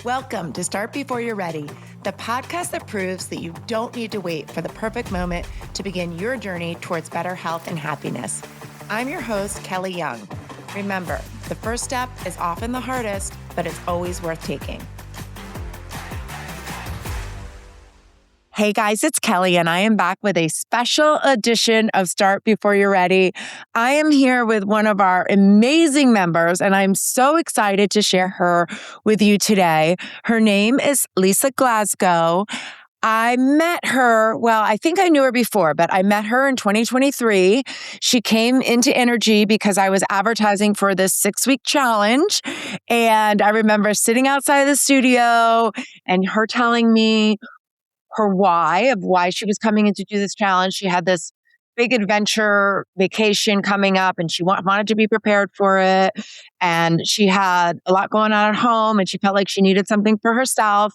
Welcome to Start Before You're Ready, the podcast that proves that you don't need to wait for the perfect moment to begin your journey towards better health and happiness. I'm your host, Kelly Young. Remember, the first step is often the hardest, but it's always worth taking. Hey guys, it's Kelly, and I am back with a special edition of Start Before You're Ready. I am here with one of our amazing members, and I'm so excited to share her with you today. Her name is Lisa Glasgow. I met her, well, I think I knew her before, but I met her in 2023. She came into Energy because I was advertising for this 6-week challenge. And I remember sitting outside of the studio and her telling me her why she was coming in to do this challenge. She had this big adventure vacation coming up and she wanted to be prepared for it. And she had a lot going on at home and she felt like she needed something for herself.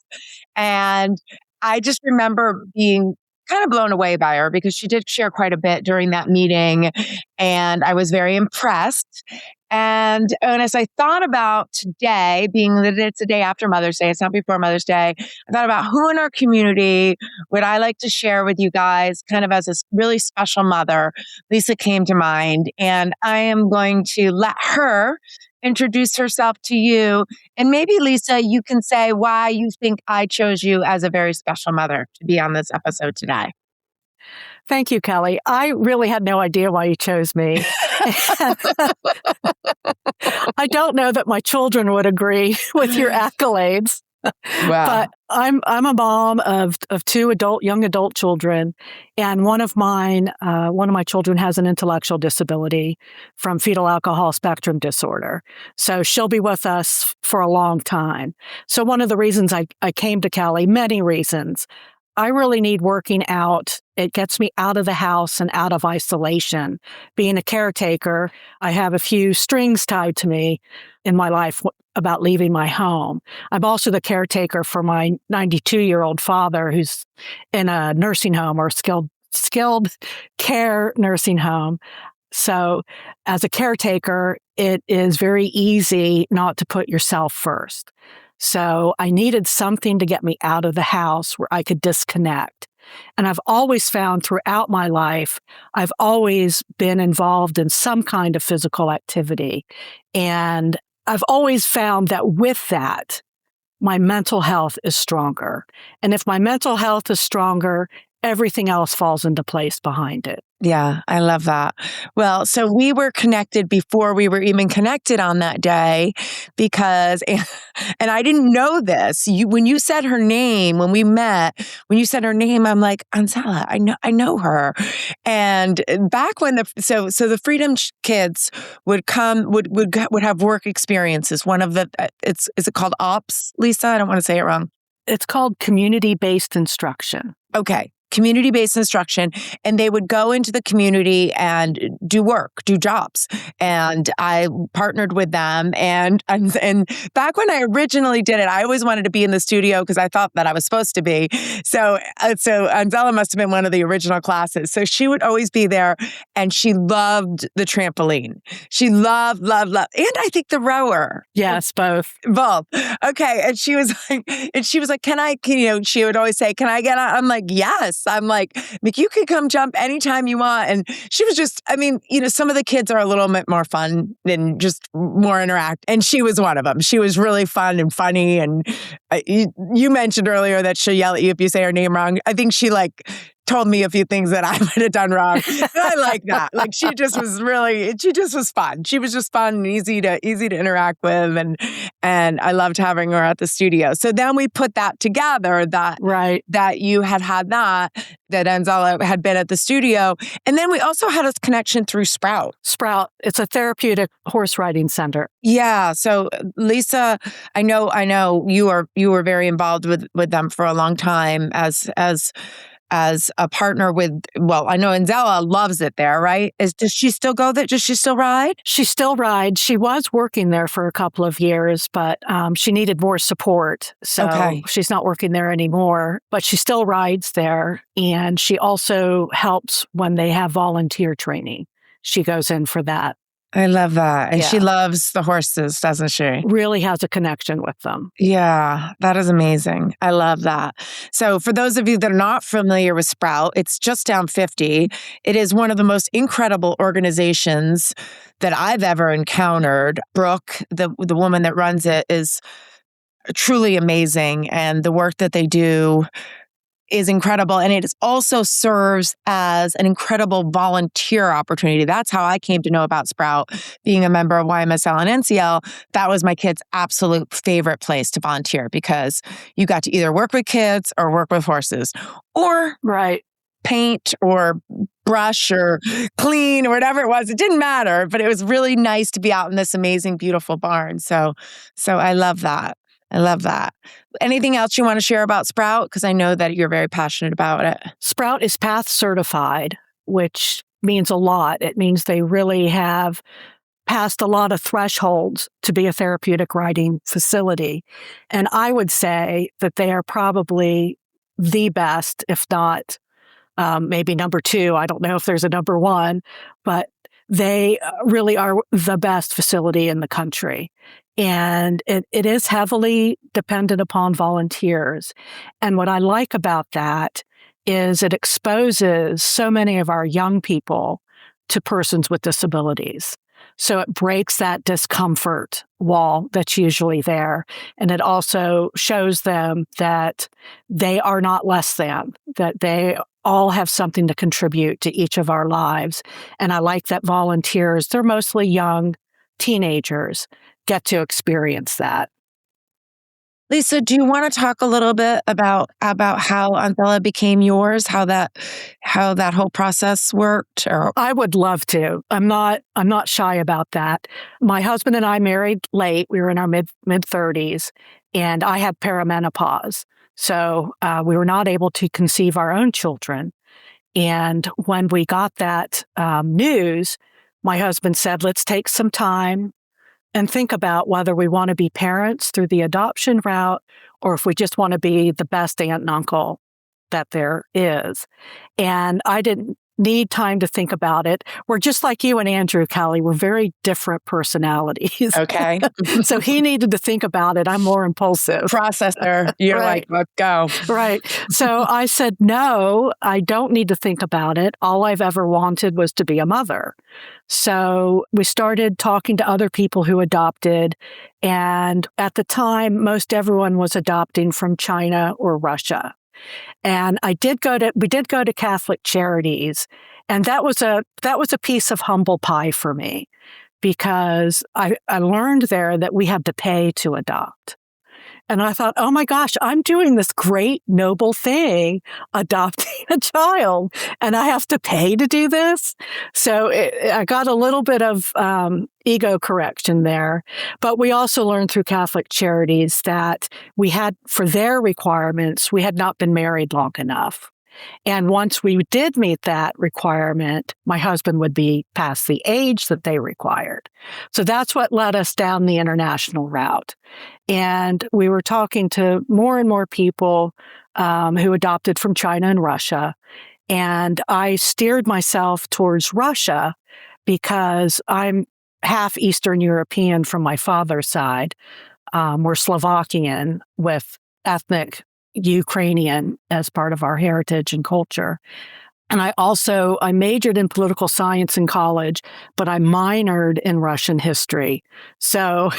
And I just remember being kind of blown away by her because she did share quite a bit during that meeting. And I was very impressed. And as I thought about today, being that it's a day after Mother's Day, it's not before Mother's Day, I thought about who in our community would I like to share with you guys kind of as a really special mother. Lisa came to mind, and I am going to let her introduce herself to you. And maybe, Lisa, you can say why you think I chose you as a very special mother to be on this episode today. Thank you, Kelly. I really had no idea why you chose me. I don't know that my children would agree with your accolades. Wow. But I'm a mom of two young adult children, and one of my children has an intellectual disability from fetal alcohol spectrum disorder. So she'll be with us for a long time. So one of the reasons I came to Kelly, many reasons. I really need working out. It gets me out of the house and out of isolation. Being a caretaker, I have a few strings tied to me in my life about leaving my home. I'm also the caretaker for my 92-year-old father who's in a nursing home or skilled care nursing home. So as a caretaker, it is very easy not to put yourself first. So I needed something to get me out of the house where I could disconnect. And I've always found throughout my life, I've always been involved in some kind of physical activity. And I've always found that with that, my mental health is stronger. And if my mental health is stronger, everything else falls into place behind it. Yeah, I love that. Well, so we were connected before we were even connected on that day because, and I didn't know this. When you said her name, when we met, when you said her name, I'm like, Anzella, I know her. And back when so the Freedom Kids would come, would have work experiences. One of the, is it called OPS, Lisa? I don't want to say it wrong. It's called community-based instruction. Okay. Community-based instruction, and they would go into the community and do jobs. And I partnered with them. And back when I originally did it, I always wanted to be in the studio because I thought that I was supposed to be. So Anzella must have been one of the original classes. So she would always be there, and she loved the trampoline. She loved, and I think the rower. Yes, both. Okay. And she was like, she would always say, can I get on? I'm like, yes. I'm like, you could come jump anytime you want. And she was just, some of the kids are a little bit more fun and just more interact. And she was one of them. She was really fun and funny. And you mentioned earlier that she'll yell at you if you say her name wrong. I think she told me a few things that I might have done wrong. And I like that. She just was fun. She was just fun and easy to interact with. And I loved having her at the studio. So then we put that together that you had that Anzella had been at the studio. And then we also had a connection through Sprout. It's a therapeutic horse riding center. Yeah. So Lisa, I know you were very involved with them for a long time as a partner with, I know Anzella loves it there, right? Does she still go there? Does she still ride? She still rides. She was working there for a couple of years, but she needed more support. So She's not working there anymore, but she still rides there. And she also helps when they have volunteer training. She goes in for that. I love that. And she Yeah. loves the horses, doesn't she? Really has a connection with them. Yeah, that is amazing. I love that. So, for those of you that are not familiar with Sprout, it's just down 50. It is one of the most incredible organizations that I've ever encountered. Brooke, the woman that runs it, is truly amazing. And the work that they do is incredible. And it also serves as an incredible volunteer opportunity. That's how I came to know about Sprout. Being a member of YMSL and NCL, that was my kids' absolute favorite place to volunteer because you got to either work with kids or work with horses or Right. paint or brush or clean or whatever it was. It didn't matter, but it was really nice to be out in this amazing, beautiful barn. So I love that. I love that. Anything else you want to share about Sprout? Because I know that you're very passionate about it. Sprout is PATH certified, which means a lot. It means they really have passed a lot of thresholds to be a therapeutic riding facility. And I would say that they are probably the best, if not maybe number two. I don't know if there's a number one, but they really are the best facility in the country. And it is heavily dependent upon volunteers. And what I like about that is it exposes so many of our young people to persons with disabilities. So it breaks that discomfort wall that's usually there. And it also shows them that they are not less than, that they all have something to contribute to each of our lives. And I like that volunteers, they're mostly young teenagers, get to experience that. Lisa, do you want to talk a little bit about how Anzella became yours, how that whole process worked? Or I would love to. I'm not shy about that. My husband and I married late. We were in our mid 30s, and I had perimenopause. So we were not able to conceive our own children. And when we got that news, my husband said, let's take some time and think about whether we want to be parents through the adoption route or if we just want to be the best aunt and uncle that there is. And I didn't need time to think about it. We're just like you and Andrew, Kelly. We're very different personalities. okay, So he needed to think about it. I'm more impulsive. processor, you're Right. like, let's go. Right. So I said, no, I don't need to think about it. All I've ever wanted was to be a mother. So we started talking to other people who adopted. And at the time, most everyone was adopting from China or Russia. And we did go to Catholic Charities. And that was a piece of humble pie for me because I learned there that we had to pay to adopt. And I thought, oh my gosh, I'm doing this great, noble thing, adopting a child, and I have to pay to do this. So I got a little bit of ego correction there. But we also learned through Catholic Charities that we had, for their requirements, we had not been married long enough. And once we did meet that requirement, my husband would be past the age that they required. So that's what led us down the international route. And we were talking to more and more people who adopted from China and Russia. And I steered myself towards Russia because I'm half Eastern European from my father's side. We're Slovakian with ethnic Ukrainian as part of our heritage and culture. And I majored in political science in college, but I minored in Russian history. So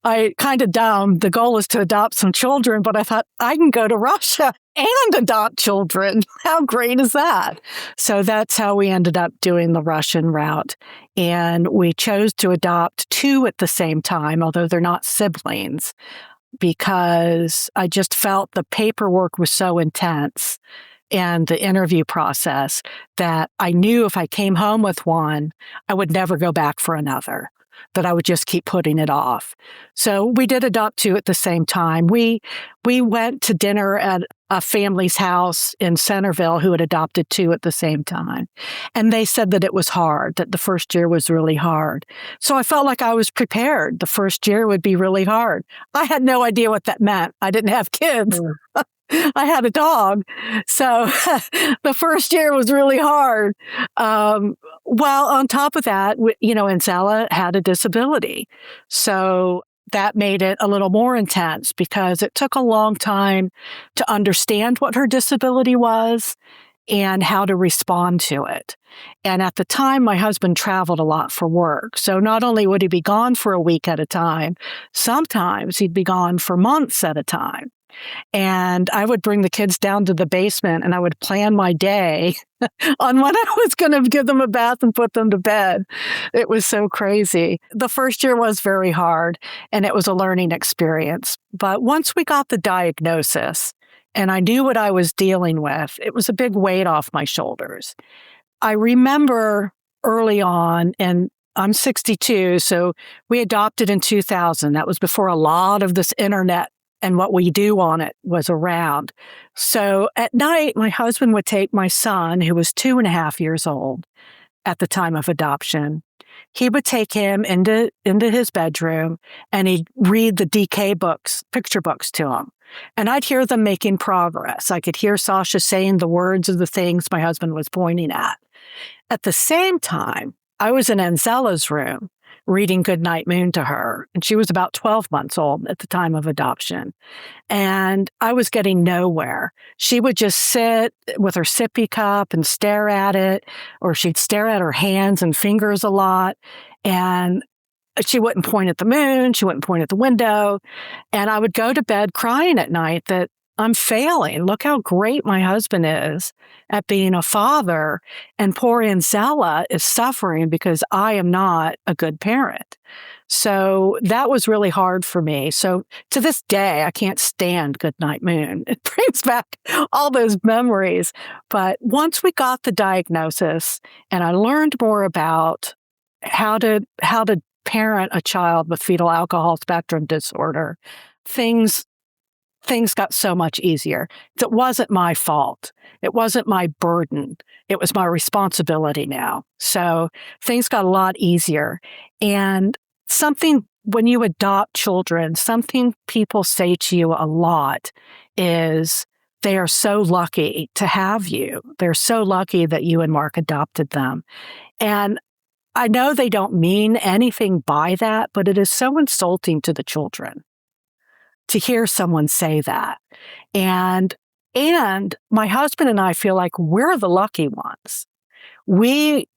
I kind of dumb. The goal is to adopt some children, but I thought I can go to Russia and adopt children. How great is that? So that's how we ended up doing the Russian route. And we chose to adopt two at the same time, although they're not siblings, because I just felt the paperwork was so intense and the interview process that I knew if I came home with one, I would never go back for another, that I would just keep putting it off. So we did adopt two at the same time. We went to dinner at a family's house in Centerville who had adopted two at the same time. And they said that it was hard, that the first year was really hard. So I felt like I was prepared. The first year would be really hard. I had no idea what that meant. I didn't have kids. I had a dog. So the first year was really hard. Well, on top of that, Anzella had a disability. So that made it a little more intense because it took a long time to understand what her disability was and how to respond to it. And at the time, my husband traveled a lot for work. So not only would he be gone for a week at a time, sometimes he'd be gone for months at a time. And I would bring the kids down to the basement and I would plan my day on when I was going to give them a bath and put them to bed. It was so crazy. The first year was very hard and it was a learning experience. But once we got the diagnosis and I knew what I was dealing with, it was a big weight off my shoulders. I remember early on, and I'm 62, so we adopted in 2000. That was before a lot of this internet and what we do on it was around. So at night, my husband would take my son, who was 2.5 years old at the time of adoption. He would take him into his bedroom and he'd read the DK books, picture books to him. And I'd hear them making progress. I could hear Sasha saying the words of the things my husband was pointing at. At the same time, I was in Anzella's room reading Goodnight Moon to her. And she was about 12 months old at the time of adoption. And I was getting nowhere. She would just sit with her sippy cup and stare at it, or she'd stare at her hands and fingers a lot. And she wouldn't point at the moon. She wouldn't point at the window. And I would go to bed crying at night that I'm failing. Look how great my husband is at being a father. And poor Anzella is suffering because I am not a good parent. So that was really hard for me. So to this day, I can't stand Goodnight Moon. It brings back all those memories. But once we got the diagnosis and I learned more about how to parent a child with fetal alcohol spectrum disorder, things got so much easier. It wasn't my fault. It wasn't my burden. It was my responsibility now. So things got a lot easier. And when you adopt children, something people say to you a lot is they are so lucky to have you. They're so lucky that you and Mark adopted them. And I know they don't mean anything by that, but it is so insulting to the children to hear someone say that. And my husband and I feel like we're the lucky ones. We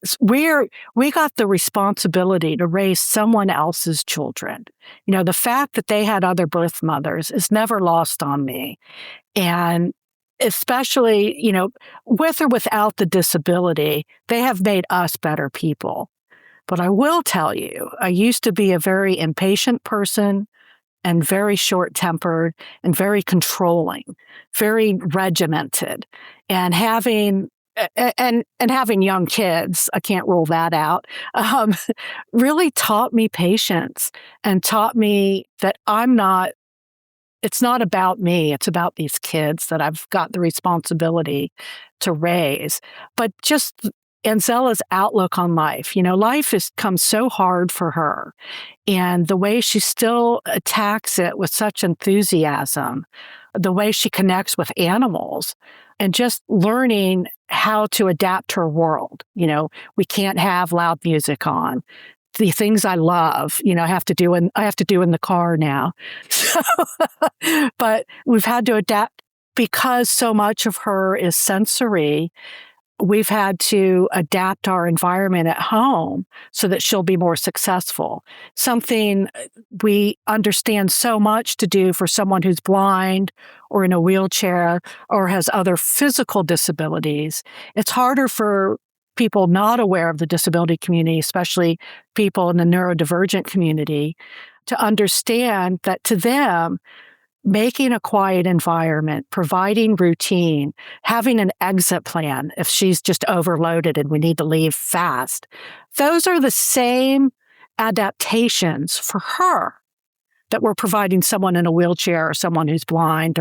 got the responsibility to raise someone else's children. The fact that they had other birth mothers is never lost on me. And especially, with or without the disability, they have made us better people. But I will tell you, I used to be a very impatient person and very short-tempered and very controlling, very regimented. And having young kids, I can't rule that out, really taught me patience and taught me that it's not about me, it's about these kids that I've got the responsibility to raise. But just Anzella's outlook on life. Life has come so hard for her. And the way she still attacks it with such enthusiasm, the way she connects with animals, and just learning how to adapt her world. We can't have loud music on. The things I love, I have to do in the car now. So, but we've had to adapt because so much of her is sensory. We've had to adapt our environment at home so that she'll be more successful. Something we understand so much to do for someone who's blind or in a wheelchair or has other physical disabilities. It's harder for people not aware of the disability community, especially people in the neurodivergent community, to understand that to them, making a quiet environment, providing routine, having an exit plan if she's just overloaded and we need to leave fast. Those are the same adaptations for her that we're providing someone in a wheelchair or someone who's blind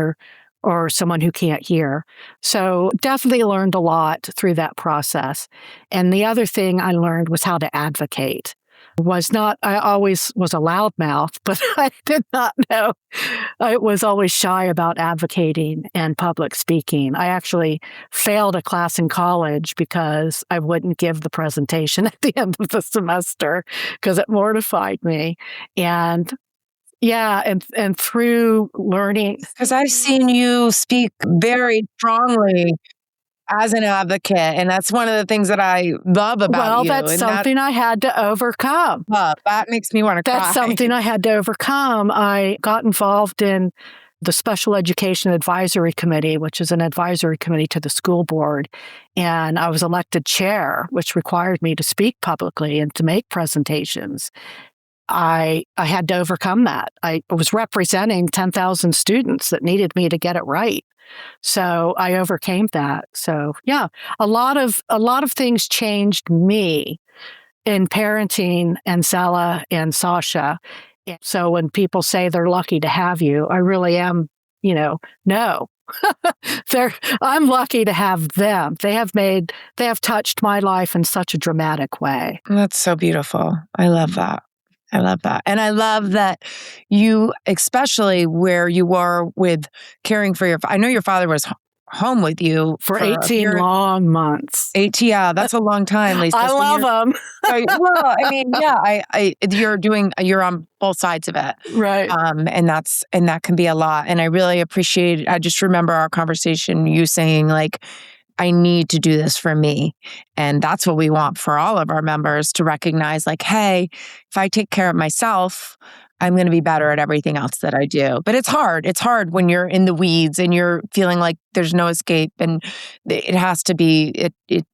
or someone who can't hear. So definitely learned a lot through that process. And the other thing I learned was how to advocate. I always was a loudmouth, but I did not know. I was always shy about advocating and public speaking. I actually failed a class in college because I wouldn't give the presentation at the end of the semester because it mortified me. And yeah, and through learning. Because I've seen you speak very strongly as an advocate, and that's one of the things that I love about you. That's something I had to overcome. That makes me want to cry. That's something I had to overcome. I got involved in the Special Education Advisory Committee, which is an advisory committee to the school board. And I was elected chair, which required me to speak publicly and to make presentations. I had to overcome that. I was representing 10,000 students that needed me to get it right. So I overcame that. So yeah, a lot of things changed me in parenting Anzella and Sasha. So when people say they're lucky to have you, I really am, no. I'm lucky to have them. They have touched my life in such a dramatic way. That's so beautiful. I love that. And I love that you, especially where you are with caring for I know your father was home with you for 18 long months. Yeah, that's a long time, Lisa. I love him. Well, I mean, yeah, you're on both sides of it. Right. And that can be a lot. And I really appreciate, I just remember our conversation, you saying like, I need to do this for me. And that's what we want for all of our members, to recognize like, hey, if I take care of myself, I'm going to be better at everything else that I do. But it's hard. It's hard when you're in the weeds and you're feeling like there's no escape, and it has to be, it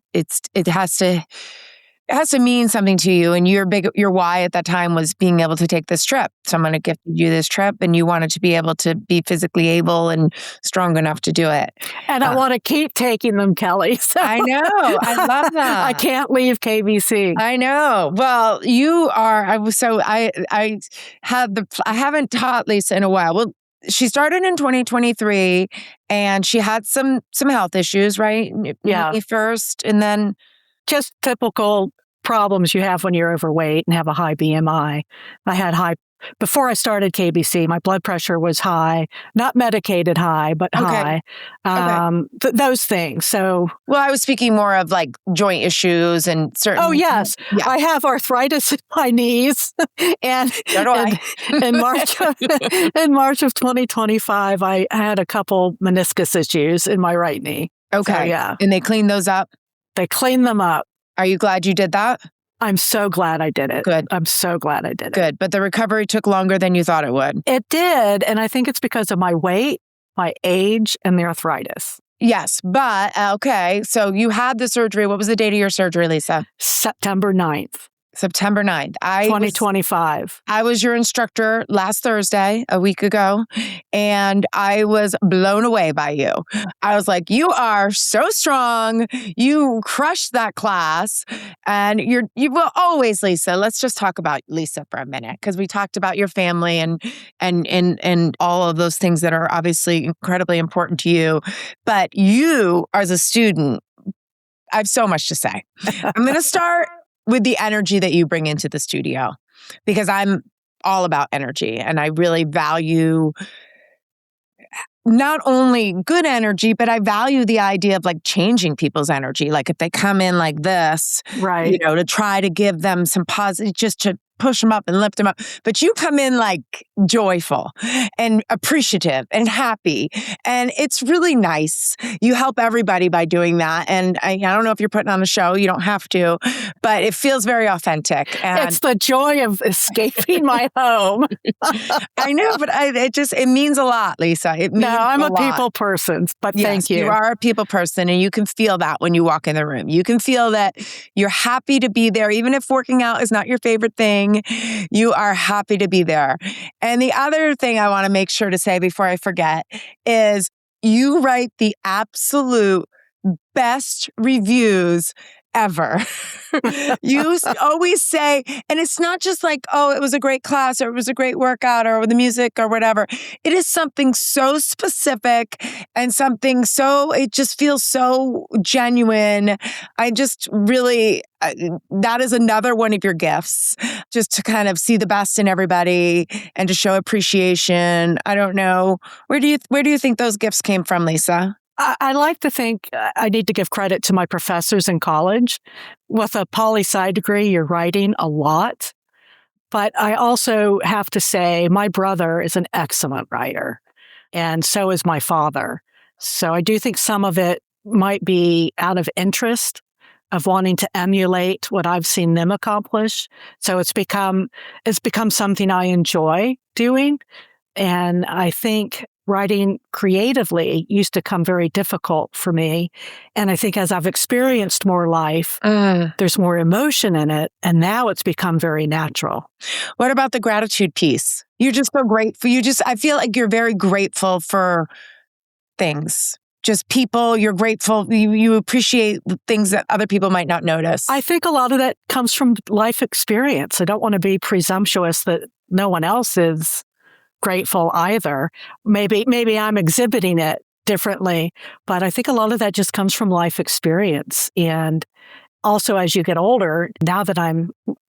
has to mean something to you. And your why at that time was being able to take this trip. Someone had gifted you this trip, and you wanted to be able to be physically able and strong enough to do it. And I want to keep taking them, Kelly. So I know. I love that. I can't leave KBC. I know. Well, you are. I haven't taught Lisa in a while. Well, she started in 2023, and she had some health issues, right? Yeah. First, and then just typical problems you have when you're overweight and have a high BMI. I had before I started KBC, my blood pressure was high, not medicated high, but high. Those things. So, well, I was speaking more of like joint issues and certain. Oh yes, yeah. I have arthritis in my knees, and so do I. in March of 2025, I had a couple meniscus issues in my right knee. Okay, so, yeah, and they cleaned those up. They cleaned them up. Are you glad you did that? I'm so glad I did it. Good. I'm so glad I did it. Good. But the recovery took longer than you thought it would. It did. And I think it's because of my weight, my age, and the arthritis. Yes. But, okay. So you had the surgery. What was the date of your surgery, Lisa? September 9th. September 9th. 2025. I was your instructor last Thursday, a week ago, and I was blown away by you. I was like, you are so strong. You crushed that class. And you will always, Lisa, let's just talk about Lisa for a minute, because we talked about your family and all of those things that are obviously incredibly important to you. But you, as a student, I have so much to say. I'm going to start with the energy that you bring into the studio, because I'm all about energy, and I really value not only good energy, but I value the idea of like changing people's energy. Like if they come in like this, right, to try to give them some positive, just to push them up and lift them up. But you come in like joyful and appreciative and happy. And it's really nice. You help everybody by doing that. And I don't know if you're putting on a show, you don't have to, but it feels very authentic. And it's the joy of escaping my home. I know, but it means a lot, Lisa. I'm a people person, but yes, thank you. You are a people person, and you can feel that when you walk in the room. You can feel that you're happy to be there, even if working out is not your favorite thing. You are happy to be there. And the other thing I want to make sure to say before I forget is you write the absolute best reviews ever. Always say, and it's not just like, oh, it was a great class or it was a great workout or the music or whatever. It is something so specific and something so, it just feels so genuine. I just really, that is another one of your gifts, just to kind of see the best in everybody and to show appreciation. I don't know. Where do you think those gifts came from, Lisa? I like to think I need to give credit to my professors in college. With a poli-sci degree, you're writing a lot. But I also have to say my brother is an excellent writer, and so is my father. So I do think some of it might be out of interest of wanting to emulate what I've seen them accomplish. So it's become something I enjoy doing. And I think writing creatively used to come very difficult for me. And I think as I've experienced more life, there's more emotion in it. And now it's become very natural. What about the gratitude piece? You're just so grateful. I feel like you're very grateful for things. Just people, you're grateful. You appreciate things that other people might not notice. I think a lot of that comes from life experience. I don't want to be presumptuous that no one else is grateful either. Maybe I'm exhibiting it differently, but I think a lot of that just comes from life experience. And also, as you get older, now that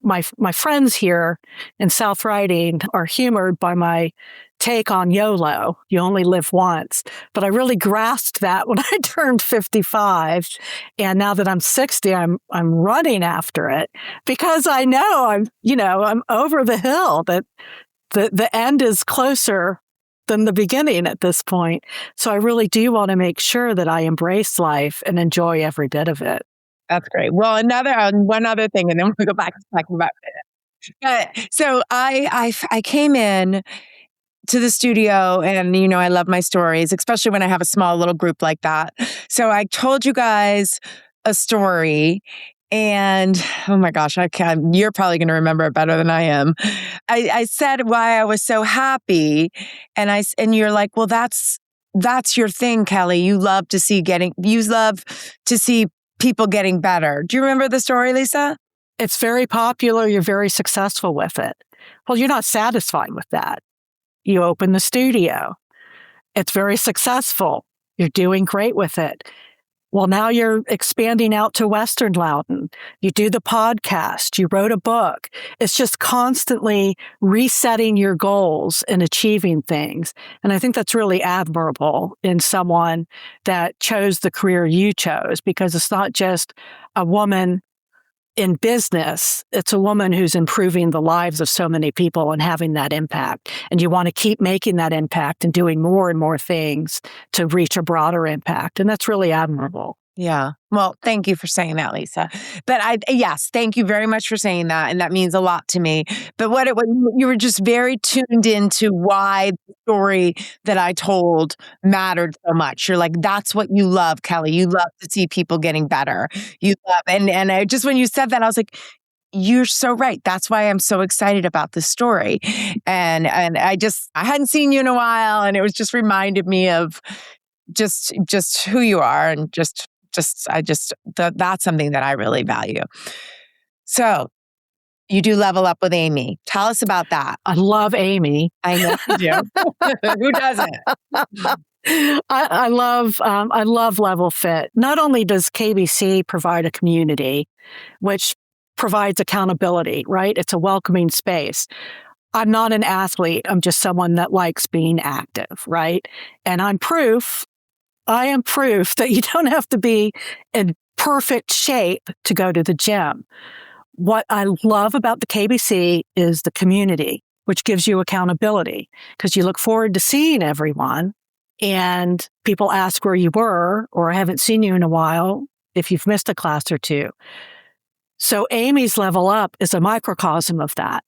my friends here in South Riding are humored by my take on YOLO, you only live once. But I really grasped that when I turned 55. And now that I'm 60, I'm running after it because I know I'm over the hill, that the end is closer than the beginning at this point. So I really do want to make sure that I embrace life and enjoy every bit of it. That's great. Well, one other thing, and then we'll go back to talking about it. But so I came in to the studio, and I love my stories, especially when I have a small little group like that. So I told you guys a story, and oh my gosh, you're probably going to remember it better than I am. I said why I was so happy, and you're like, well, that's your thing, Kelly. You love to see people getting better. Do you remember the story, Lisa? It's very popular. You're very successful with it. Well, you're not satisfied with that. You open the studio. It's very successful. You're doing great with it. Well, now you're expanding out to Western Loudon. You do the podcast. You wrote a book. It's just constantly resetting your goals and achieving things. And I think that's really admirable in someone that chose the career you chose, because it's not just a woman in business. It's a woman who's improving the lives of so many people and having that impact. And you want to keep making that impact and doing more and more things to reach a broader impact. And that's really admirable. Yeah. Well, thank you for saying that, Lisa. But yes, thank you very much for saying that. And that means a lot to me. But what you were just very tuned into why the story that I told mattered so much. You're like, that's what you love, Kelly. You love to see people getting better. You love, and I just, when you said that, I was like, you're so right. That's why I'm so excited about this story. And I hadn't seen you in a while, and it was just reminded me of just who you are, and that's something that I really value. So you do Level Up with Amy. Tell us about that. I love Amy. I know you do. Who doesn't? I love Level Fit. Not only does KBC provide a community, which provides accountability, right? It's a welcoming space. I'm not an athlete. I'm just someone that likes being active, right? And I am proof that you don't have to be in perfect shape to go to the gym. What I love about the KBC is the community, which gives you accountability, because you look forward to seeing everyone, and people ask where you were, or I haven't seen you in a while if you've missed a class or two. So Amy's Level Up is a microcosm of that,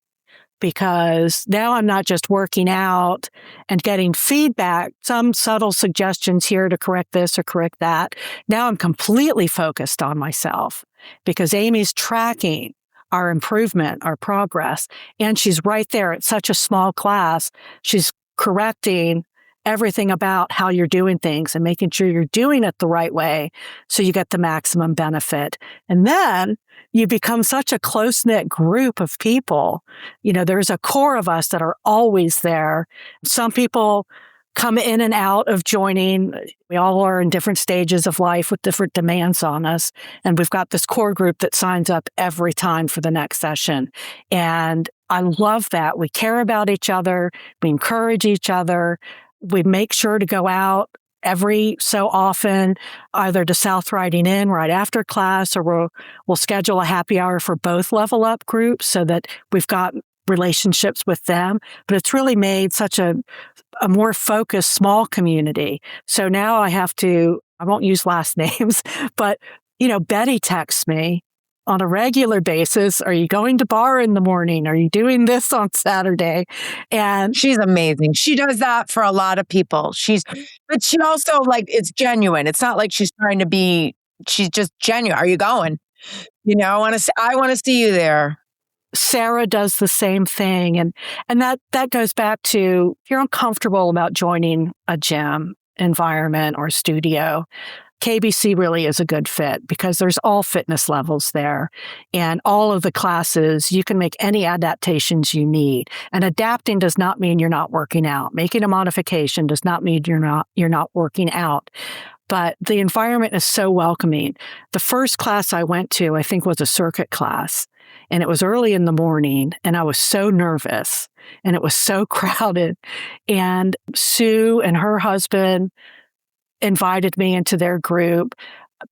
because now I'm not just working out and getting feedback, some subtle suggestions here to correct this or correct that. Now I'm completely focused on myself, because Amy's tracking our improvement, our progress, and she's right there at such a small class. She's correcting everything about how you're doing things and making sure you're doing it the right way so you get the maximum benefit. And then you become such a close-knit group of people. There's a core of us that are always there. Some people come in and out of joining. We all are in different stages of life with different demands on us. And we've got this core group that signs up every time for the next session. And I love that. We care about each other. We encourage each other. We make sure to go out every so often, either to South Riding In right after class, or we'll schedule a happy hour for both level up groups so that we've got relationships with them. But it's really made such a more focused, small community. So now I won't use last names, but, Betty texts me on a regular basis. Are you going to barre in the morning? Are you doing this on Saturday? And she's amazing. She does that for a lot of people. But she also it's genuine. It's not like she's trying to be, she's just genuine. Are you going? I want to see you there. Sarah does the same thing. And that goes back to, if you're uncomfortable about joining a gym environment or studio, KBC really is a good fit because there's all fitness levels there, and all of the classes, you can make any adaptations you need. And adapting does not mean you're not working out. Making a modification does not mean you're not working out. But the environment is so welcoming. The first class I went to, I think, was a circuit class. And it was early in the morning, and I was so nervous, and it was so crowded. And Sue and her husband invited me into their group.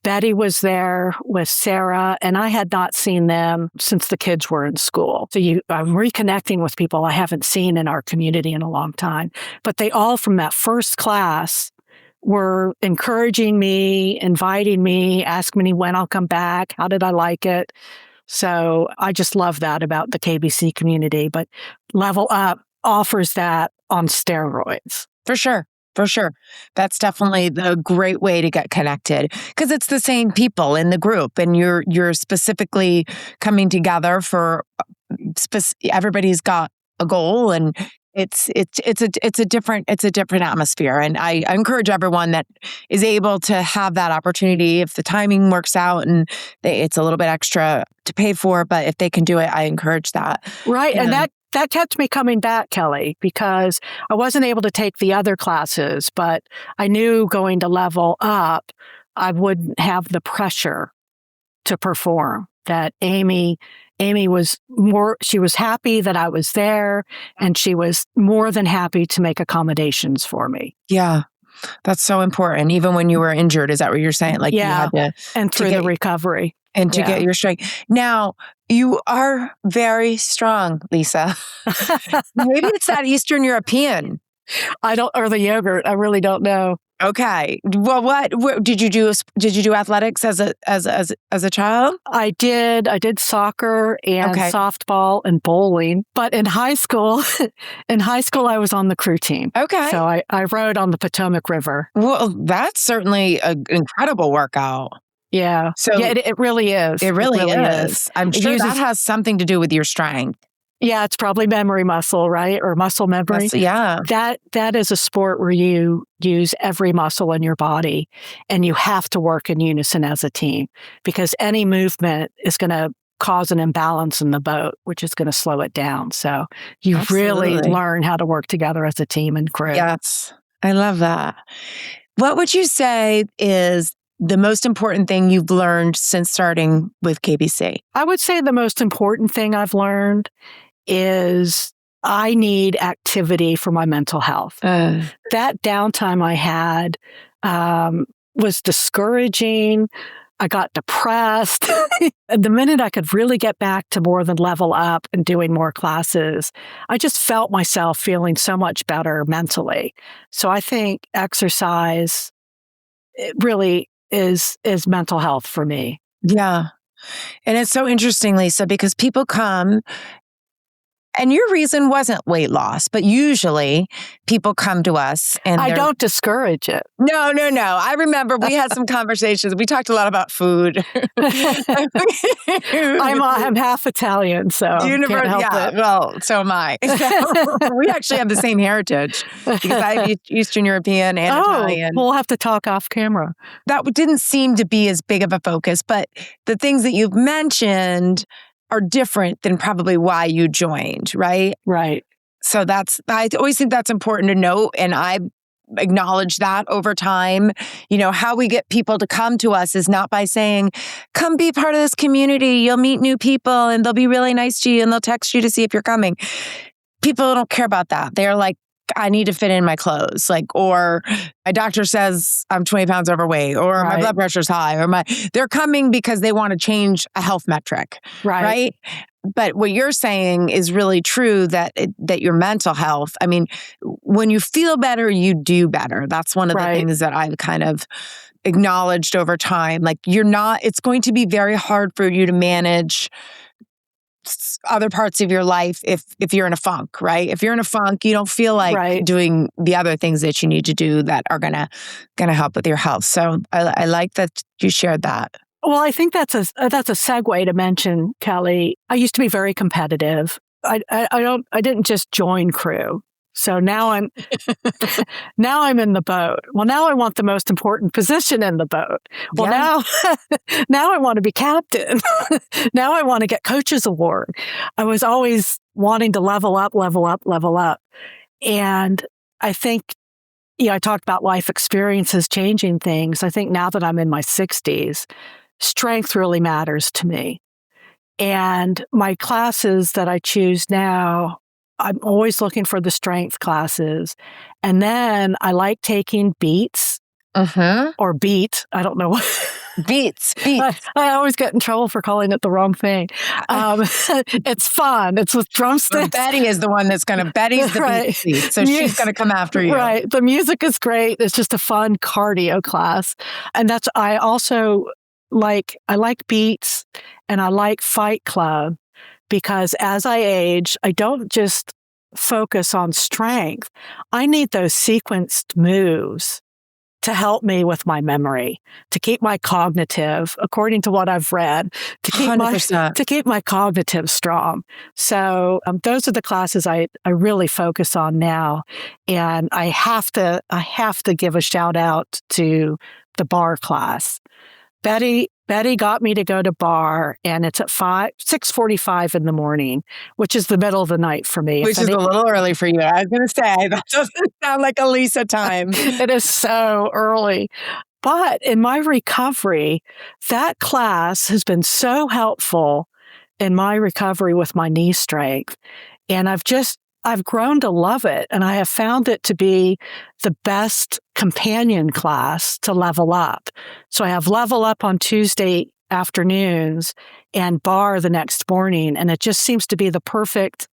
Betty was there with Sarah, and I had not seen them since the kids were in school. So I'm reconnecting with people I haven't seen in our community in a long time. But they all, from that first class, were encouraging me, inviting me, asking me when I'll come back, how did I like it. So I just love that about the KBC community. But Level Up offers that on steroids. For sure. For sure. That's definitely the great way to get connected because it's the same people in the group, and you're specifically coming together for everybody's got a goal, and it's a different atmosphere. And I encourage everyone that is able to have that opportunity, if the timing works out and it's a little bit extra to pay for, but if they can do it, I encourage that. Right. And that kept me coming back, Kelly, because I wasn't able to take the other classes, but I knew going to Level Up, I wouldn't have the pressure to perform. That Amy was she was happy that I was there, and she was more than happy to make accommodations for me. Yeah. That's so important. Even when you were injured, is that what you're saying? You had to, and through the recovery. And to get your strength. Now, you are very strong, Lisa. Maybe it's that Eastern European. Or the yogurt. I really don't know. Okay. Well, what did you do? Did you do athletics as a child? I did. I did soccer and softball and bowling. But in high school, I was on the crew team. Okay. So I rowed on the Potomac River. Well, that's certainly an incredible workout. Yeah. So it really is. It really is. I'm sure that has something to do with your strength. Yeah, it's probably memory muscle, right? Or muscle memory. Yeah. That is a sport where you use every muscle in your body, and you have to work in unison as a team, because any movement is going to cause an imbalance in the boat, which is going to slow it down. So you really learn how to work together as a team and crew. Yes. I love that. What would you say is the most important thing you've learned since starting with KBC? I would say the most important thing I've learned is I need activity for my mental health. That downtime I had was discouraging. I got depressed. The minute I could really get back to more than Level Up and doing more classes, I just felt myself feeling so much better mentally. So I think exercise, it really is mental health for me. Yeah. And it's so interesting, Lisa, because people come And your reason wasn't weight loss, but usually people come to us and I don't discourage it. No. I remember we had some conversations. We talked a lot about food. I'm half Italian, so can't help it. Well, so am I. So we actually have the same heritage because I have Eastern European and Italian. We'll have to talk off camera. That didn't seem to be as big of a focus, but the things that you've mentioned are different than probably why you joined, right? Right. So I always think that's important to note. And I acknowledge that over time. How we get people to come to us is not by saying, come be part of this community. You'll meet new people and they'll be really nice to you and they'll text you to see if you're coming. People don't care about that. They're like, I need to fit in my clothes, or my doctor says I'm 20 pounds overweight, or my blood pressure's high, they're coming because they want to change a health metric, right? But what you're saying is really true that your mental health, when you feel better, you do better. That's one of the things that I've kind of acknowledged over time. It's going to be very hard for you to manage other parts of your life if you're in a funk, right? If you're in a funk, you don't feel like doing the other things that you need to do that are gonna help with your health. So I like that you shared that. Well, I think that's a segue to mention, Kelly. I used to be very competitive. I didn't just join crew. So now I'm in the boat. Well, now I want the most important position in the boat. Well, now I want to be captain. Now I want to get coach's award. I was always wanting to level up. And I think, I talked about life experiences changing things. I think now that I'm in my 60s, strength really matters to me. And my classes that I choose now, I'm always looking for the strength classes. And then I like taking beats or beat. I don't know. Beats. I always get in trouble for calling it the wrong thing. It's fun. It's with drumsticks. Well, Betty is the one Betty's the beat. So she's going to come after you. Right. The music is great. It's just a fun cardio class. And I also like beats and I like Fight Club. Because as I age, I don't just focus on strength. I need those sequenced moves to help me with my memory, to keep my cognitive, according to what I've read, to keep my cognitive strong. So those are the classes I really focus on now. And I have to give a shout out to the barre class. Betty got me to go to barre, and it's at 6:45 in the morning, which is the middle of the night for me. Which is a little early for you. I was going to say, that doesn't sound like a Lisa time. It is so early. But in my recovery, that class has been so helpful in my recovery with my knee strength. And I've grown to love it, and I have found it to be the best companion class to level up. So I have level up on Tuesday afternoons and barre the next morning, and it just seems to be the perfect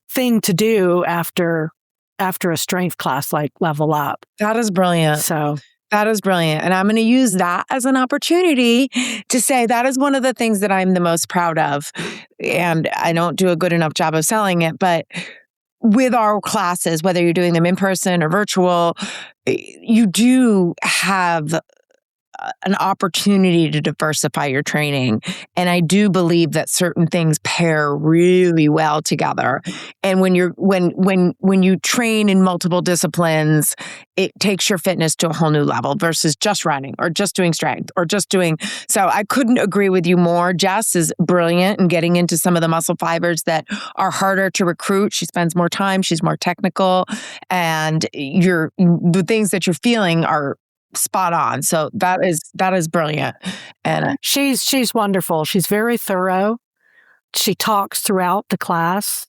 thing to do after a strength class like level up. That is brilliant. That is brilliant. And I'm going to use that as an opportunity to say that is one of the things that I'm the most proud of. And I don't do a good enough job of selling it, but with our classes, whether you're doing them in person or virtual, you do have an opportunity to diversify your training. And I do believe that certain things pair really well together. And when you train in multiple disciplines, it takes your fitness to a whole new level versus just running or just doing strength or just doing. So I couldn't agree with you more. Jess is brilliant in getting into some of the muscle fibers that are harder to recruit. She spends more time. She's more technical, and the things that you're feeling are spot on. So that is brilliant. And she's wonderful. She's very thorough. She talks throughout the class,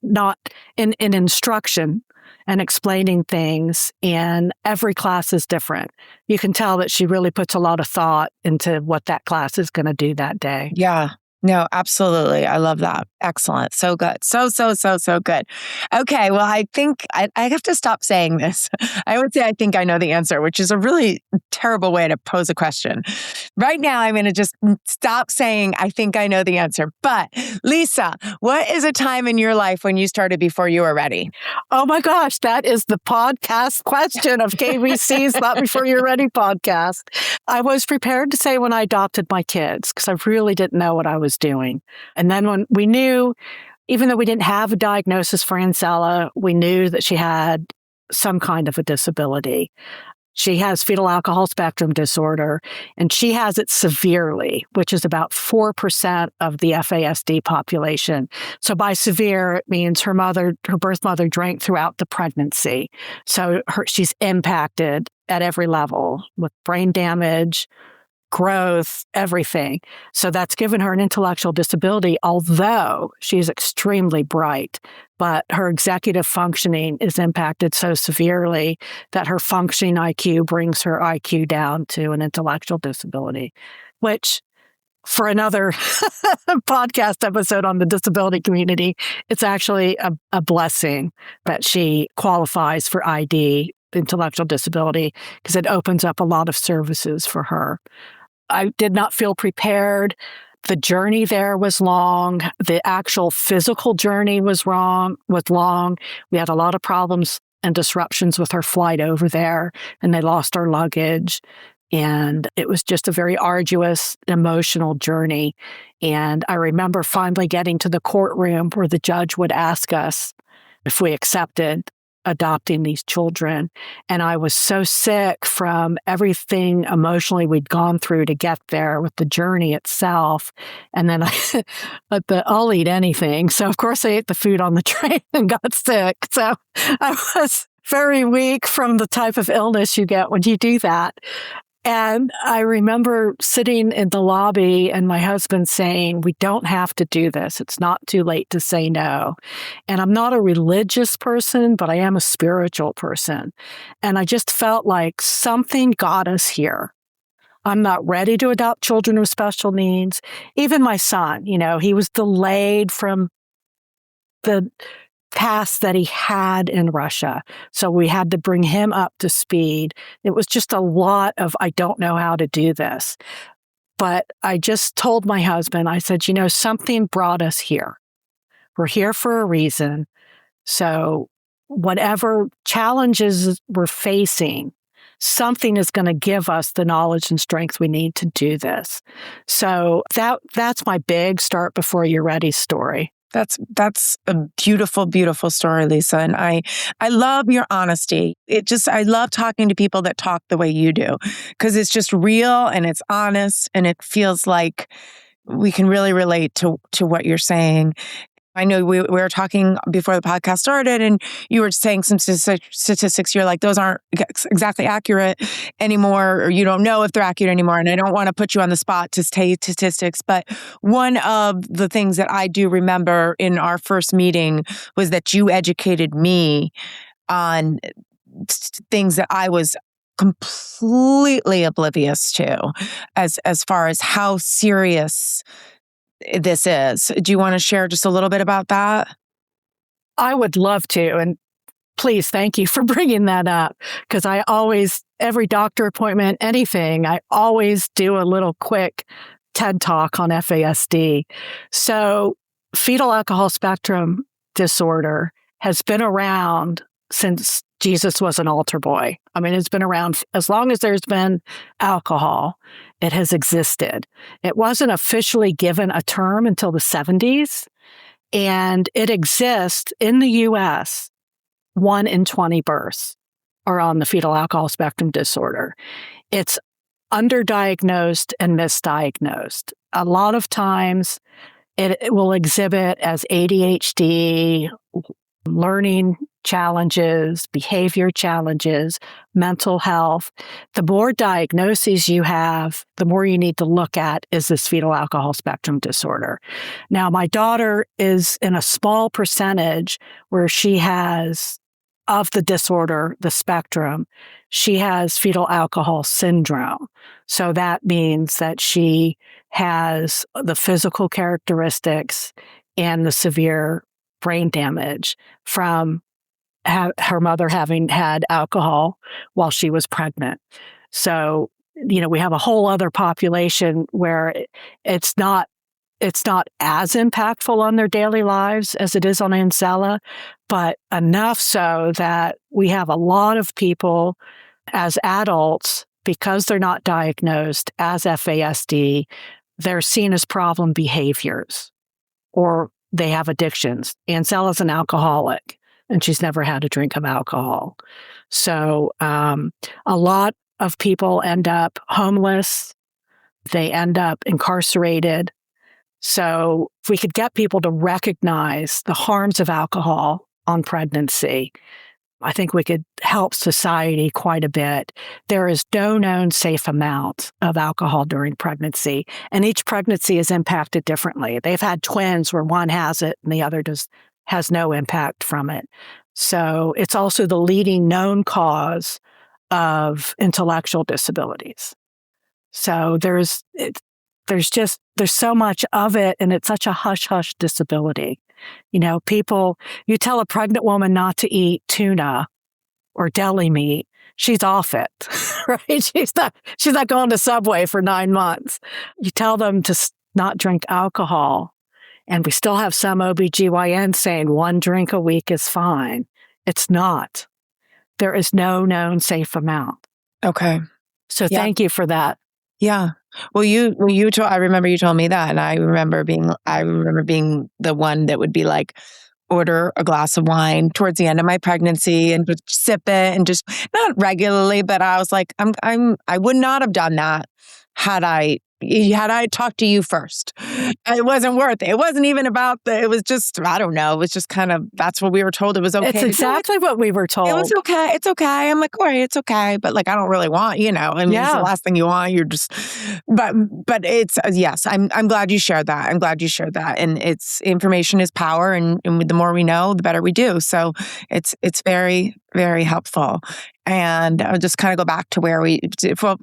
not in instruction and explaining things. And every class is different. You can tell that she really puts a lot of thought into what that class is going to do that day. Yeah. No, absolutely. I love that. Excellent. So good. So good. Okay. Well, I think I have to stop saying this. I would say I think I know the answer, which is a really terrible way to pose a question. Right now, I'm going to just stop saying, I think I know the answer. But Lisa, what is a time in your life when you started before you were ready? Oh my gosh, that is the podcast question of KBC's Not Before You're Ready podcast. I was prepared to say when I adopted my kids because I really didn't know what I was doing. And then when we knew, even though we didn't have a diagnosis for Anzella, we knew that she had some kind of a disability. She has fetal alcohol spectrum disorder, and she has it severely, which is about 4% of the FASD population. So by severe, it means her birth mother drank throughout the pregnancy. So she's impacted at every level with brain damage, growth, everything. So that's given her an intellectual disability, although she's extremely bright. But her executive functioning is impacted so severely that her functioning IQ brings her IQ down to an intellectual disability, which for another podcast episode on the disability community, it's actually a blessing that she qualifies for ID, intellectual disability, because it opens up a lot of services for her. I did not feel prepared. The journey there was long. The actual physical journey was long. We had a lot of problems and disruptions with her flight over there, and they lost our luggage. And it was just a very arduous, emotional journey. And I remember finally getting to the courtroom where the judge would ask us if we accepted adopting these children. And I was so sick from everything emotionally we'd gone through to get there with the journey itself. And then I'll eat anything. So of course I ate the food on the train and got sick. So I was very weak from the type of illness you get when you do that. And I remember sitting in the lobby and my husband saying, we don't have to do this. It's not too late to say no. And I'm not a religious person, but I am a spiritual person. And I just felt like something got us here. I'm not ready to adopt children with special needs. Even my son, he was delayed from the past that he had in Russia. So we had to bring him up to speed. It was just a lot of, I don't know how to do this. But I just told my husband, I said, something brought us here. We're here for a reason. So whatever challenges we're facing, something is going to give us the knowledge and strength we need to do this. So that's my big start before you're ready story. That's a beautiful, beautiful story, Lisa. And I love your honesty. I love talking to people that talk the way you do, because it's just real and it's honest and it feels like we can really relate to what you're saying. I know we were talking before the podcast started and you were saying some statistics. You're like, those aren't exactly accurate anymore, or you don't know if they're accurate anymore. And I don't want to put you on the spot to say statistics, but one of the things that I do remember in our first meeting was that you educated me on things that I was completely oblivious to as far as how serious this is. Do you want to share just a little bit about that? I would love to. And please, thank you for bringing that up, because I always, every doctor appointment, anything, I always do a little quick TED Talk on FASD. So fetal alcohol spectrum disorder has been around since Jesus was an altar boy. I mean, it's been around as long as there's been alcohol. It has existed. It wasn't officially given a term until the 70s, and it exists in the U.S. 1 in 20 births are on the fetal alcohol spectrum disorder. It's underdiagnosed and misdiagnosed. A lot of times it will exhibit as ADHD, learning challenges, behavior challenges, mental health. The more diagnoses you have, the more you need to look at is this fetal alcohol spectrum disorder. Now, my daughter is in a small percentage where she has, of the disorder, the spectrum, she has fetal alcohol syndrome. So that means that she has the physical characteristics and the severe brain damage from her mother having had alcohol while she was pregnant. So we have a whole other population where it's not as impactful on their daily lives as it is on Anzella, but enough so that we have a lot of people as adults, because they're not diagnosed as FASD, they're seen as problem behaviors or they have addictions. Anzella's an alcoholic and she's never had a drink of alcohol. So a lot of people end up homeless. They end up incarcerated. So if we could get people to recognize the harms of alcohol on pregnancy, I think we could help society quite a bit. There is no known safe amount of alcohol during pregnancy, and each pregnancy is impacted differently. They've had twins where one has it and the other has no impact from it. So it's also the leading known cause of intellectual disabilities. So there's so much of it, and it's such a hush-hush disability. You tell a pregnant woman not to eat tuna or deli meat, she's off it, right? She's not going to Subway for 9 months. You tell them to not drink alcohol, and we still have some OBGYN saying 1 drink a week is fine. It's not. There is no known safe amount. Okay. So thank you for that. Yeah. Well, I remember you told me that, and I remember being the one that would be like, order a glass of wine towards the end of my pregnancy and just sip it, and just not regularly, but I was like, I would not have done that had I talked to you first. It wasn't worth it. It wasn't even about it was just, I don't know. It was just kind of, that's what we were told. It was okay. It's exactly what we were told. It was okay. It's okay. I'm like, Corey, it's okay. But like, I don't really want, it's the last thing you want. You're just, but it's, yes, I'm glad you shared that. I'm glad you shared that. And information is power. And the more we know, the better we do. So it's very, very helpful. And I'll just kind of go back to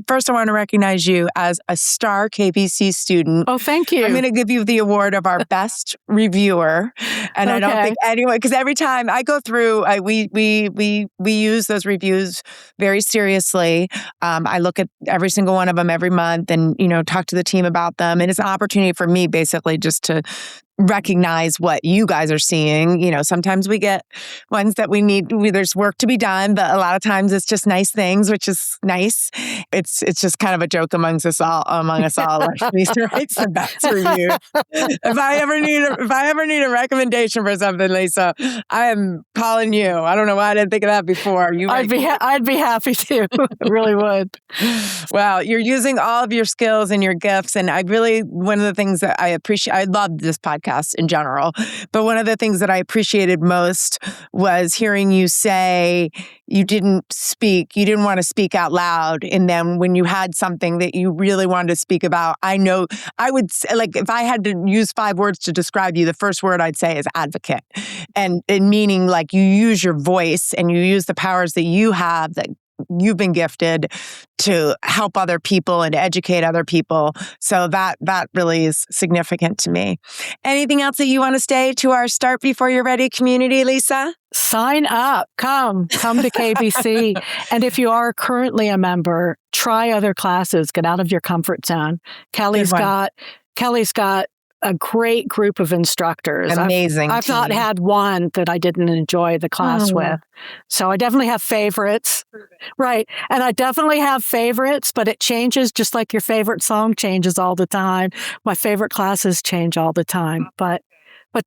first, I want to recognize you as a star KBC student. Oh, thank you. I'm going to give you the award of our best reviewer. And I don't think anyone, because every time I go through, we use those reviews very seriously. I look at every single one of them every month and, talk to the team about them. And it's an opportunity for me basically just to recognize what you guys are seeing. Sometimes we get ones that there's work to be done, but a lot of times it's just nice things, which is nice. It's just kind of a joke among us all. Like, Lisa writes the best review. If I ever need a recommendation for something, Lisa, I am calling you. I don't know why I didn't think of that before. I'd be happy to. I really would. Well, you're using all of your skills and your gifts, and one of the ththings that I appreciate, I love this podcast in general, but one of the things that I appreciated most was hearing you say you didn't want to speak out loud. And then when you had something that you really wanted to speak about, I know I would say, like, if I had to use 5 words to describe you, the first word I'd say is advocate. And meaning like you use your voice and you use the powers that you have, that you've been gifted to help other people and to educate other people. So that really is significant to me. Anything else that you want to say to our Start Before You're Ready community, Lisa? Sign up. Come to KBC. And if you are currently a member, try other classes. Get out of your comfort zone. Kelly's got a great group of instructors. Amazing. I've not had one that I didn't enjoy the class with. So I definitely have favorites. Right. And I definitely have favorites, but it changes just like your favorite song changes all the time. My favorite classes change all the time. But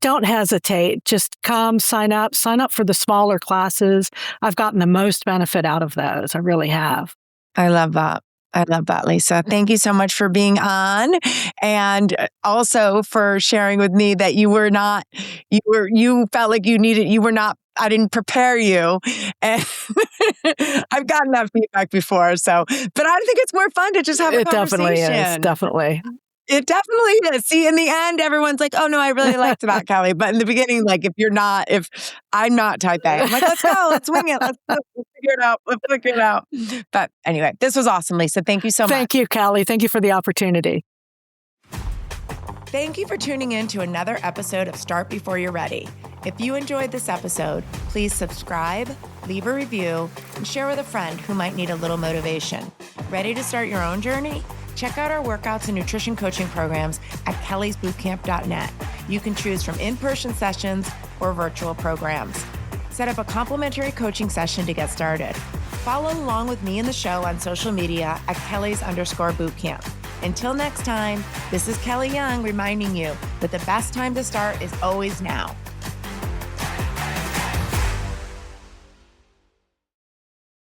don't hesitate. Just come, sign up for the smaller classes. I've gotten the most benefit out of those. I really have. I love that. Lisa. Thank you so much for being on, and also for sharing with me that you felt like I didn't prepare you. And I've gotten that feedback before. So, but I think it's more fun to just have a conversation. Definitely. It definitely is. See, in the end, everyone's like, oh no, I really liked that, Kelly. But in the beginning, like if I'm not type A, I'm like, let's go, let's wing it. Let's figure it out. But anyway, this was awesome, Lisa. Thank you so much. Thank you, Kelly. Thank you for the opportunity. Thank you for tuning in to another episode of Start Before You're Ready. If you enjoyed this episode, please subscribe, leave a review, and share with a friend who might need a little motivation. Ready to start your own journey? Check out our workouts and nutrition coaching programs at kellysbootcamp.net. You can choose from in-person sessions or virtual programs. Set up a complimentary coaching session to get started. Follow along with me and the show on social media at Kellys_Bootcamp. Until next time, this is Kelly Young reminding you that the best time to start is always now.